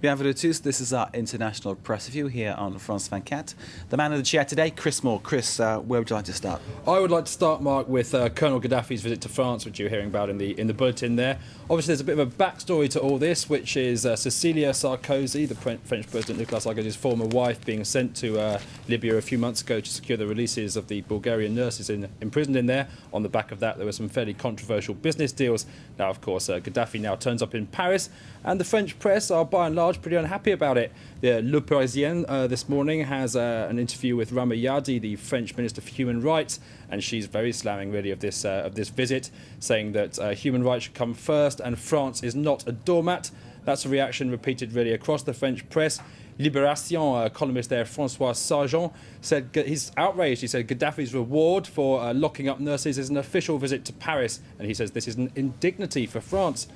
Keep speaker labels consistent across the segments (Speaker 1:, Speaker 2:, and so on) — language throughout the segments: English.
Speaker 1: Bienvenue tous. This is our international press review here on France 24. The man in the chair today, Chris Moore. Chris, where would you like to start?
Speaker 2: I would like to start, Mark, with Colonel Gaddafi's visit to France, which you're hearing about in the bulletin there. Obviously, there's a bit of a backstory to all this, which is Cecilia Sarkozy, the French President Nicolas Sarkozy's former wife, being sent to Libya a few months ago to secure the releases of the Bulgarian nurses imprisoned in there. On the back of that, there were some fairly controversial business deals. Now, of course, Gaddafi now turns up in Paris, and the French press are, by and large, pretty unhappy about it. Le Parisien this morning has an interview with Rama Yadi, the French Minister for Human Rights, and she's very slamming really of this visit, saying that human rights should come first and France is not a doormat. That's a reaction repeated really across the French press. Libération columnist there, François Sargent, said he's outraged. He said Gaddafi's reward for locking up nurses is an official visit to Paris, and he says this is an indignity for France.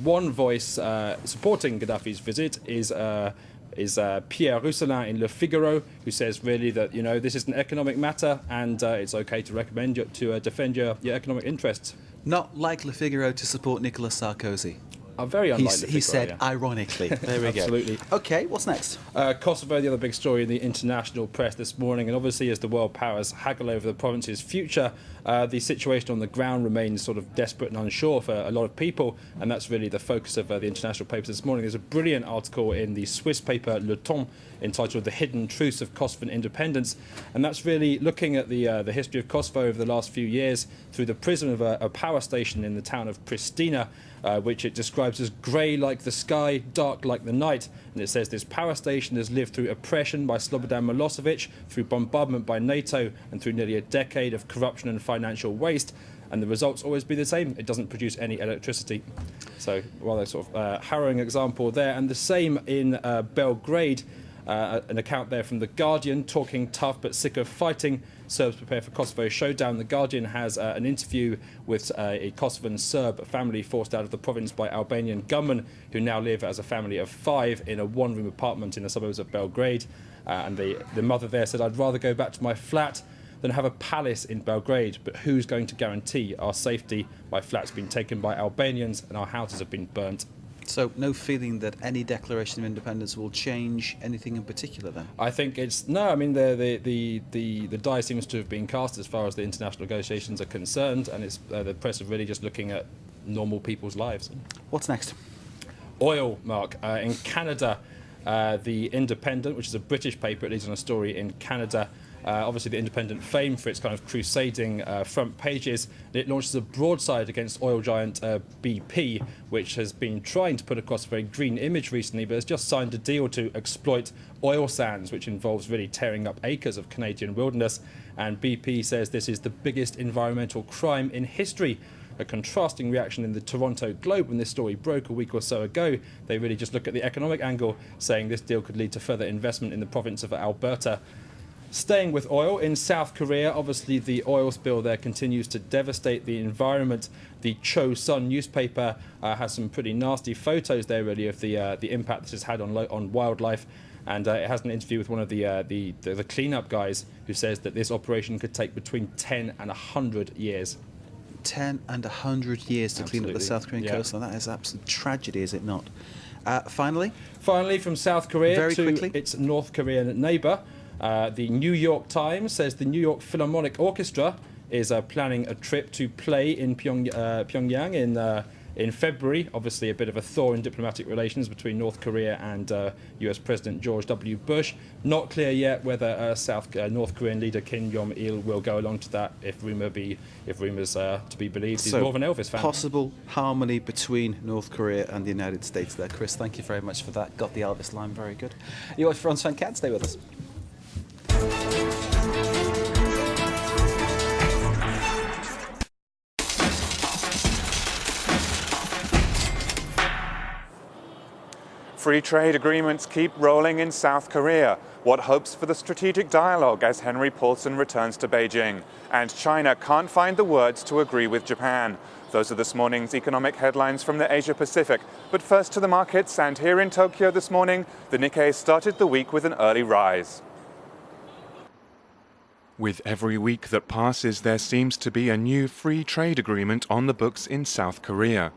Speaker 2: One voice supporting Gaddafi's visit is Pierre Rousselin in Le Figaro, who says really that this is an economic matter and it's okay to recommend to defend your economic interests.
Speaker 1: Not like Le Figaro to support Nicolas Sarkozy.
Speaker 2: Very unlikely.
Speaker 1: He said ironically. There we go.
Speaker 2: Absolutely.
Speaker 1: Okay, what's next?
Speaker 2: Kosovo, the other big story in the international press this morning, and obviously as the world powers haggle over the province's future, the situation on the ground remains sort of desperate and unsure for a lot of people, and that's really the focus of the international papers this morning. There's a brilliant article in the Swiss paper Le Temps entitled "The Hidden Truths of Kosovan Independence," and that's really looking at the history of Kosovo over the last few years through the prism of a power station in the town of Pristina, which it describes as grey like the sky, dark like the night. And it says this power station has lived through oppression by Slobodan Milosevic, through bombardment by NATO, and through nearly a decade of corruption and financial waste. And the results always be the same. It doesn't produce any electricity. So, rather sort of harrowing example there. And the same in Belgrade. An account there from The Guardian, talking tough but sick of fighting. Serbs prepare for Kosovo showdown. The Guardian has an interview with a Kosovan Serb family forced out of the province by Albanian gunmen, who now live as a family of 5 in a one-room apartment in the suburbs of Belgrade. And the mother there said, "I'd rather go back to my flat than have a palace in Belgrade, but who's going to guarantee our safety? My flat's been taken by Albanians and our houses have been burnt."
Speaker 1: So no feeling that any declaration of independence will change anything in particular then?
Speaker 2: I think it's no. I mean, the die seems to have been cast as far as the international negotiations are concerned, and it's the press are really just looking at normal people's lives.
Speaker 1: What's next?
Speaker 2: Oil, Mark. In Canada, The Independent, which is a British paper, it leads on a story in Canada. Obviously, The Independent famed for its kind of crusading front pages. It launches a broadside against oil giant BP, which has been trying to put across a very green image recently, but has just signed a deal to exploit oil sands, which involves really tearing up acres of Canadian wilderness. And BP says this is the biggest environmental crime in history. A contrasting reaction in the Toronto Globe when this story broke a week or so ago. They really just look at the economic angle, saying this deal could lead to further investment in the province of Alberta. Staying with oil, in South Korea, obviously the oil spill there continues to devastate the environment. The Chosun newspaper has some pretty nasty photos there, really, of the impact this has had on wildlife. And it has an interview with one of the cleanup guys, who says that this operation could take between 10 and 100 years.
Speaker 1: 10 and 100 years to clean up the South Korean coastline. That is absolute tragedy, is it not? Finally, from South Korea to its North Korean neighbour. The New York Times says the New York Philharmonic Orchestra is planning a trip to play in Pyongyang in February. Obviously, a bit of a thaw in diplomatic relations between North Korea and US President George W. Bush. Not clear yet whether North Korean leader Kim Jong-il will go along to that. If rumours to be believed, he's more of an Elvis fan. Possible harmony between North Korea and the United States there, Chris. Thank you very much for that. Got the Elvis line very good. You watch France 24. Stay with us.
Speaker 3: Free trade agreements keep rolling in South Korea. What hopes for the strategic dialogue as Henry Paulson returns to Beijing? And China can't find the words to agree with Japan. Those are this morning's economic headlines from the Asia Pacific. But first to the markets, and here in Tokyo this morning, the Nikkei started the week with an early rise.
Speaker 4: With every week that passes, there seems to be a new free trade agreement on the books in South Korea.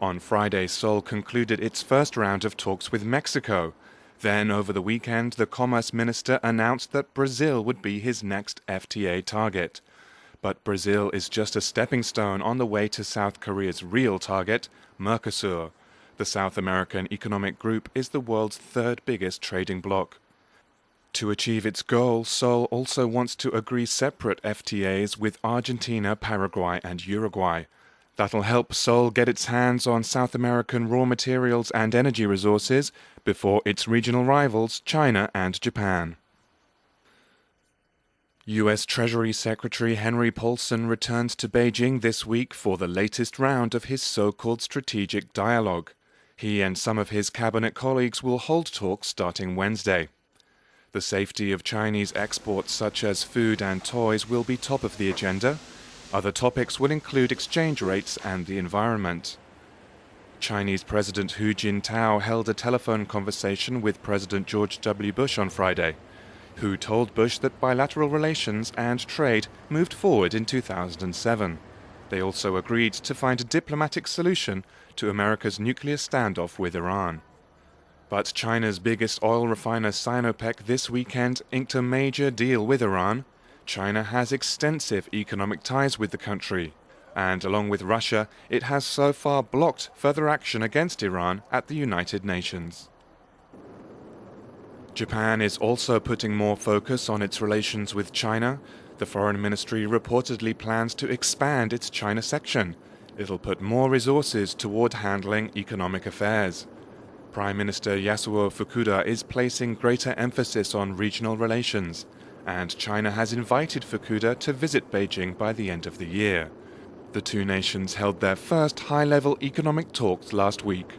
Speaker 3: On Friday, Seoul concluded its first round of talks with Mexico. Then, over the weekend, the Commerce Minister announced that Brazil would be his next FTA target. But Brazil is just a stepping stone on the way to South Korea's real target, Mercosur. The South American Economic Group is the world's third biggest trading bloc. To achieve its goal, Seoul also wants to agree separate FTAs with Argentina, Paraguay and Uruguay. That'll help Seoul get its hands on South American raw materials and energy resources before its regional rivals, China and Japan. U.S. Treasury Secretary Henry Paulson returns to Beijing this week for the latest round of his so-called strategic dialogue. He and some of his cabinet colleagues will hold talks starting Wednesday. The safety of Chinese exports such as food and toys will be top of the agenda. Other topics will include exchange rates and the environment. Chinese President Hu Jintao held a telephone conversation with President George W. Bush on Friday. Hu told Bush that bilateral relations and trade moved forward in 2007. They also agreed to find a diplomatic solution to America's nuclear standoff with Iran. But China's biggest oil refiner Sinopec this weekend inked a major deal with Iran. China has extensive economic ties with the country, and along with Russia, it has so far blocked further action against Iran at the United Nations. Japan is also putting more focus on its relations with China. The Foreign Ministry reportedly plans to expand its China section. It'll put more resources toward handling economic affairs. Prime Minister Yasuo Fukuda is placing greater emphasis on regional relations, and China has invited Fukuda to visit Beijing by the end of the year. The two nations held their first high-level economic talks last week.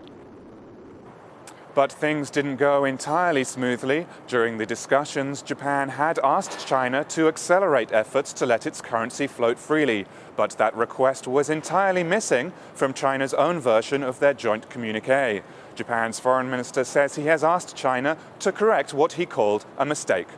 Speaker 3: But things didn't go entirely smoothly. During the discussions, Japan had asked China to accelerate efforts to let its currency float freely, but that request was entirely missing from China's own version of their joint communiqué. Japan's foreign minister says he has asked China to correct what he called a mistake.